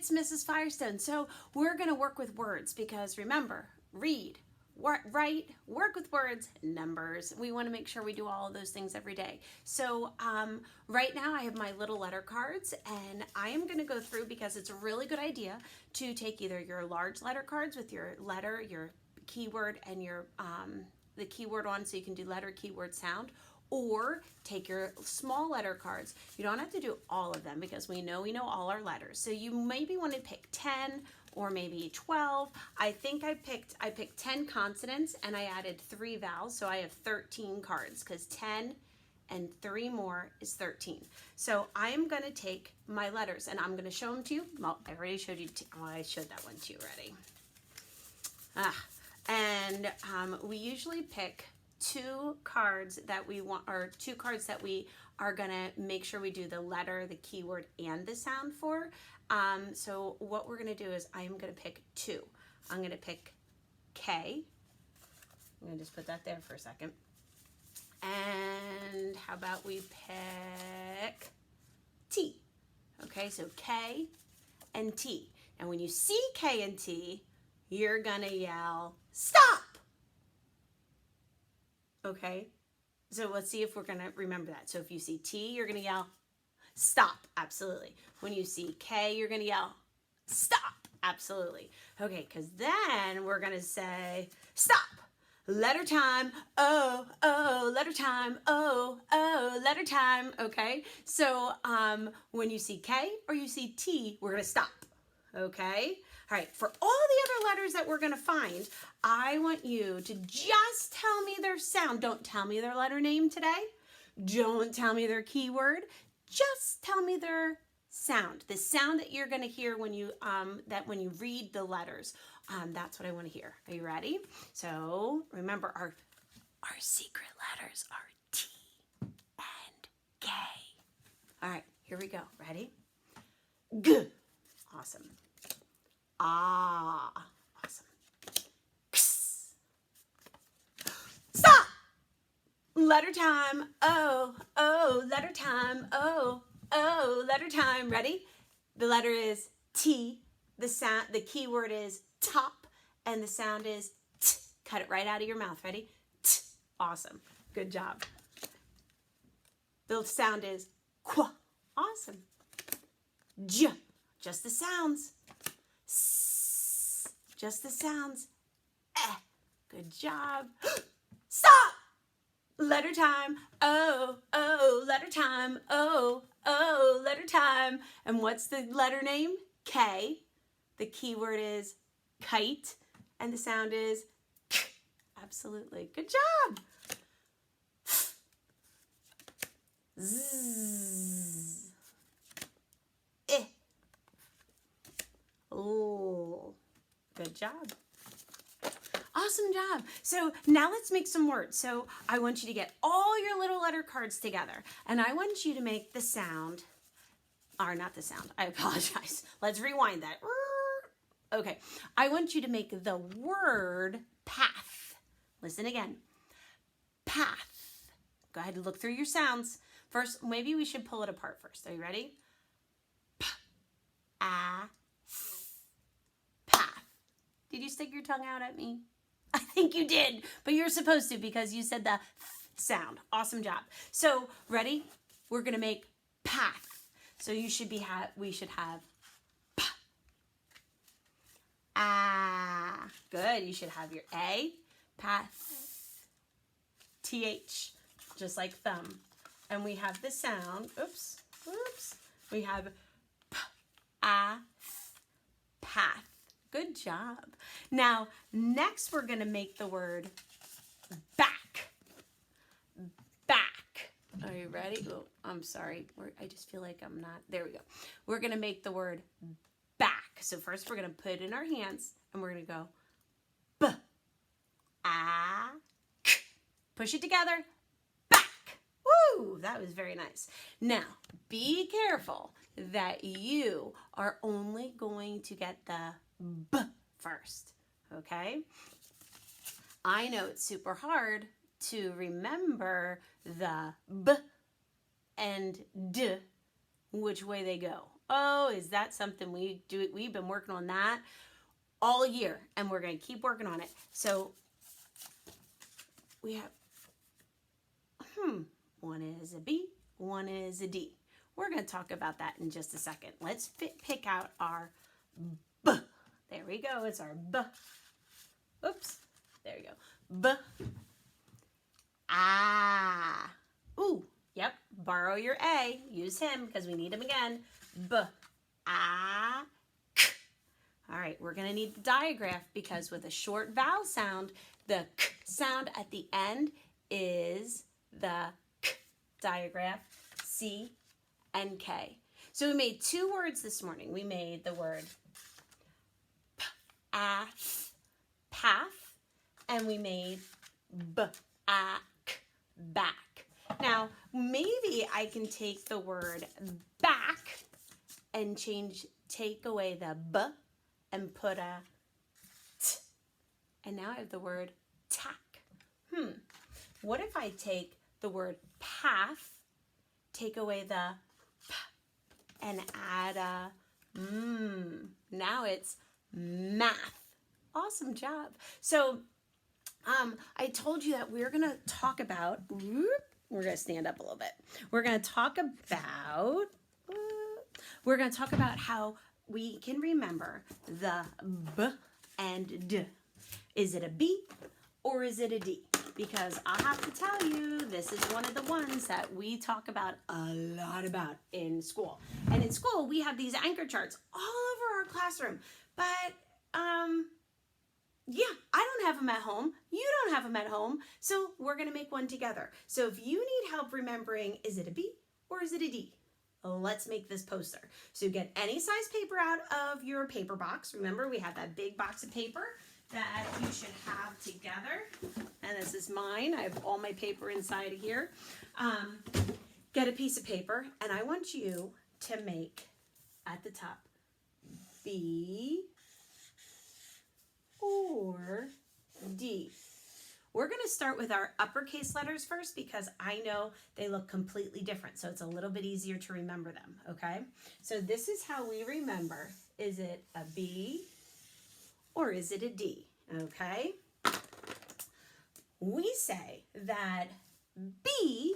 it's Mrs. Firestone. So we're going to work with words because remember, read, write, work with words, numbers. We want to make sure we do all of those things every day. So right now I have my little letter cards, and I am going to go through because it's a really good idea to take either your large letter cards with your letter, your keyword, and your the keyword on, so you can do letter, keyword, sound, or take your small letter cards. You don't have to do all of them because we know all our letters. So you maybe want to pick 10 or maybe 12. I think I picked 10 consonants and I added 3 vowels, so I have 13 cards because 10 and 3 more is 13. So I'm going to take my letters and I'm going to show them to you. Well, I already showed you. I showed that one to you already. And we usually pick 2 cards that we want, or 2 cards that we are gonna make sure we do the letter, the keyword, and the sound for. So what we're gonna do is I'm gonna pick 2. I'm gonna pick K. I'm gonna just put that there for a second. And how about we pick T? Okay, so K and T. And when you see K and T, you're gonna yell, stop! Okay, so let's see if we're gonna remember that. So if you see T, you're gonna yell, stop, absolutely. When you see K, you're gonna yell, stop, absolutely. Okay, because then we're gonna say, stop, letter time, oh, oh, letter time, oh, oh, letter time, okay? So when you see K or you see T, we're gonna stop, okay? All right, for all the other letters that we're gonna find, I want you to just tell me their sound. Don't tell me their letter name today. Don't tell me their keyword. Just tell me their sound. The sound that you're gonna hear when you when you read the letters. That's what I want to hear. Are you ready? So remember, our secret letters are T and K. All right, here we go. Ready? G. Awesome. Ah, awesome. X. Stop! Letter time. Oh, oh, letter time. Oh, oh, letter time. Ready? The letter is T. The sound, the keyword is top, and the sound is T. Cut it right out of your mouth. Ready? T. Awesome. Good job. The sound is Qu. Awesome. J. Just the sounds. S. Just the sounds. Eh. Good job. Stop! Letter time. Oh, oh, letter time. Oh, oh, letter time. And what's the letter name? K. The keyword is kite. And the sound is K. Absolutely. Good job. Z. Eh. Oh, good job. Awesome job. So now let's make some words. So I want you to get all your little letter cards together, and I want you to make the sound, or not the sound, I apologize. Let's rewind that. Okay, I want you to make the word path. Listen again. Path. Go ahead and look through your sounds. First, maybe we should pull it apart first. Are you ready? P, a, path. Did you stick your tongue out at me? I think you did, but you're supposed to because you said the sound. Awesome job. So, ready? We're going to make path. So we should have p. Ah. Good. You should have your A. Path. TH. Just like thumb. And we have the sound. Oops. Oops. We have p, a, path. Good job. Now, next we're going to make the word back. Back. Are you ready? Oh, I'm sorry. I just feel like I'm not. There we go. We're going to make the word back. So first we're going to put it in our hands and we're going to go B, A, K. Push it together. Back. Woo! That was very nice. Now, be careful that you are only going to get the B first, okay? I know it's super hard to remember the B and D, which way they go. Oh, is that something we do? We've been working on that all year, and we're going to keep working on it. So we have, one is a B, one is a D. We're going to talk about that in just a second. Let's pick out our B. There we go. It's our B. Oops. There you go. B. Ah. Ooh. Yep. Borrow your A. Use him because we need him again. B. Ah. K. All right. We're going to need the digraph because with a short vowel sound, the K sound at the end is the K digraph. C and K. So we made two words this morning. We made the word path, and we made back, back. Now, maybe I can take the word back and take away the b and put a t. And now I have the word tack. What if I take the word path, take away the p, and add a now it's math. Awesome job. So I told you that we're going to talk about, we're going to stand up a little bit. We're going to talk about how we can remember the B and D. Is it a B or is it a D? Because I have to tell you, this is one of the ones that we talk about a lot about in school. And in school, we have these anchor charts all over our classroom. But, yeah, I don't have them at home. You don't have them at home. So we're going to make one together. So if you need help remembering, is it a B or is it a D? Let's make this poster. So get any size paper out of your paper box. Remember, we have that big box of paper that you should have together. And this is mine. I have all my paper inside of here. Get a piece of paper, and I want you to make at the top B or D. We're going to start with our uppercase letters first because I know they look completely different, so it's a little bit easier to remember them, okay? So this is how we remember. Is it a B or is it a D, okay? We say that B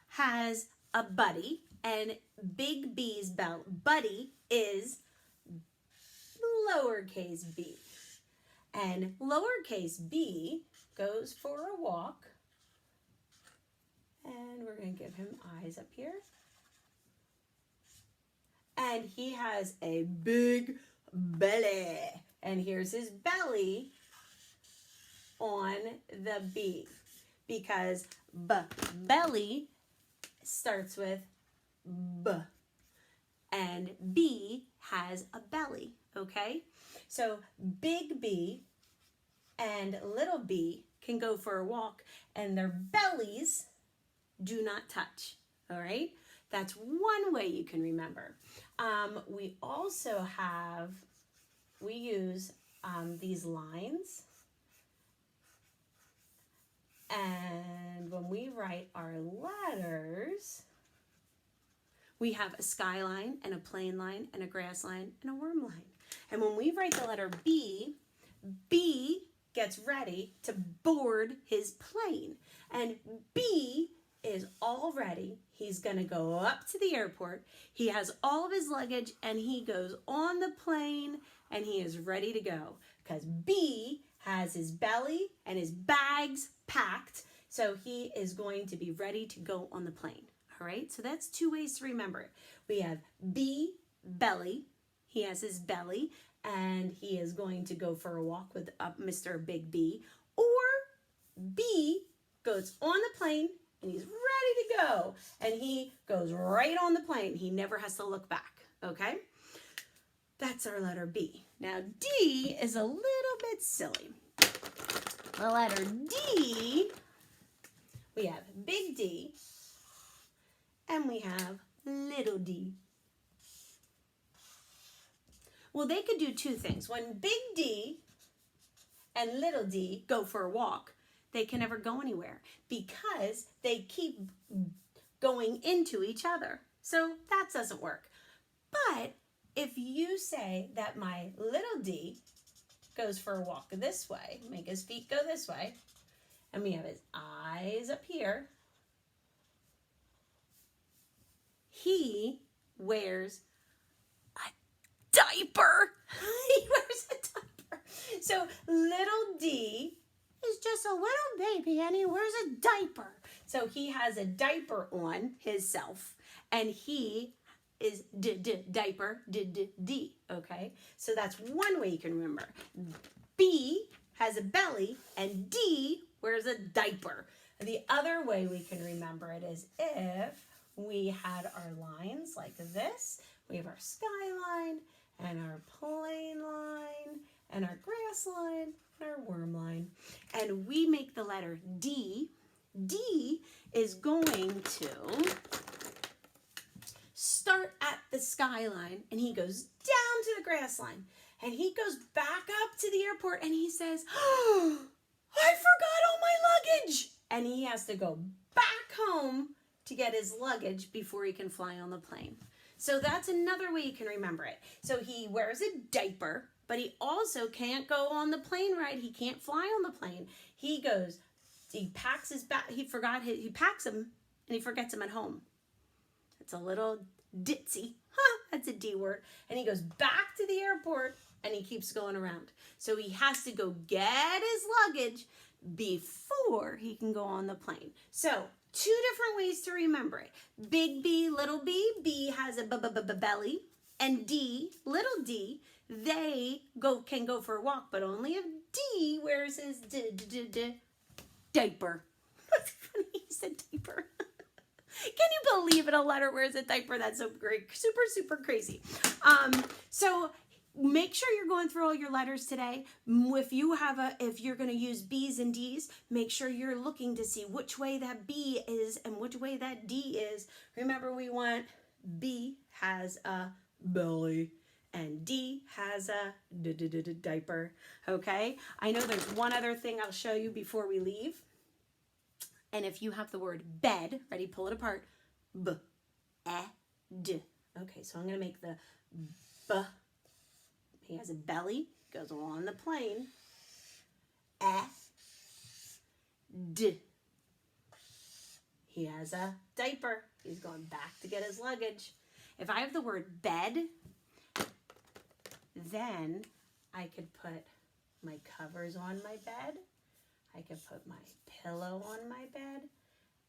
has a buddy, and big B's buddy is lowercase b. And lowercase b goes for a walk. And we're going to give him eyes up here. And he has a big belly. And here's his belly on the B. Because belly starts with B. And B has a belly, okay? So big B and little b can go for a walk, and their bellies do not touch, all right? That's one way you can remember. We also use these lines. And when we write our letters, we have a skyline and a plane line and a grass line and a worm line. And when we write the letter B, B gets ready to board his plane. And B is all ready. He's going to go up to the airport. He has all of his luggage and he goes on the plane and he is ready to go because B has his belly and his bags packed. So he is going to be ready to go on the plane. All right, so that's two ways to remember it. We have B, belly. He has his belly, and he is going to go for a walk with Mr. Big B. Or B goes on the plane, and he's ready to go. And he goes right on the plane. He never has to look back, okay? That's our letter B. Now, D is a little bit silly. The letter D, we have big D, and we have little d. Well, they could do two things. When big D and little d go for a walk, they can never go anywhere because they keep going into each other. So that doesn't work. But if you say that my little D goes for a walk this way, make his feet go this way, and we have his eyes up here, he wears a diaper. He wears a diaper. So little D is just a little baby and he wears a diaper. So he has a diaper on himself and he is diaper, D, okay? So that's one way you can remember. B has a belly and D wears a diaper. The other way we can remember it is if we had our lines like this. We have our skyline and our plane line and our grass line and our worm line. And we make the letter D. D is going to start at the skyline and he goes down to the grass line and he goes back up to the airport and he says, oh, I forgot all my luggage. And he has to go back home to get his luggage before he can fly on the plane. So that's another way you can remember it. So he wears a diaper, but he also can't go on the plane ride. He can't fly on the plane. He packs his bag. He packs them and he forgets them at home. It's a little ditzy. That's a D word. And he goes back to the airport and he keeps going around. So he has to go get his luggage before he can go on the plane. So 2 different ways to remember it. Big B, little b. B has a belly. And D, little d, they can go for a walk, but only if D wears his diaper. That's funny, he said diaper. Can you believe it? A letter wears a diaper? That's so great. Super, super crazy. So make sure you're going through all your letters today. If you're going to use B's and D's, make sure you're looking to see which way that B is and which way that D is. Remember, we want B has a belly and D has a diaper. Okay? I know there's one other thing I'll show you before we leave. And if you have the word bed, ready, pull it apart. B, e, d. Okay, so I'm going to make the B. He has a belly, goes on the plane. E, d. He has a diaper. He's going back to get his luggage. If I have the word bed, then I could put my covers on my bed. I can put my pillow on my bed,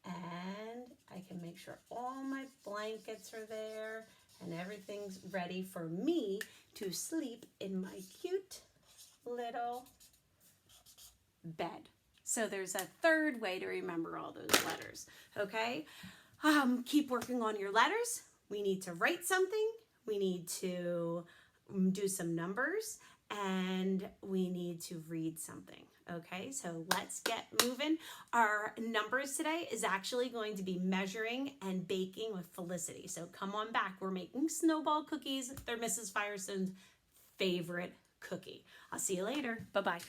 and I can make sure all my blankets are there and everything's ready for me to sleep in my cute little bed. So there's a third way to remember all those letters, okay? Keep working on your letters. We need to write something. We need to do some numbers, and we need to read something. Okay, so let's get moving. Our numbers today is actually going to be measuring and baking with Felicity. So come on back. We're making snowball cookies. They're Mrs. Firestone's favorite cookie. I'll see you later. Bye-bye.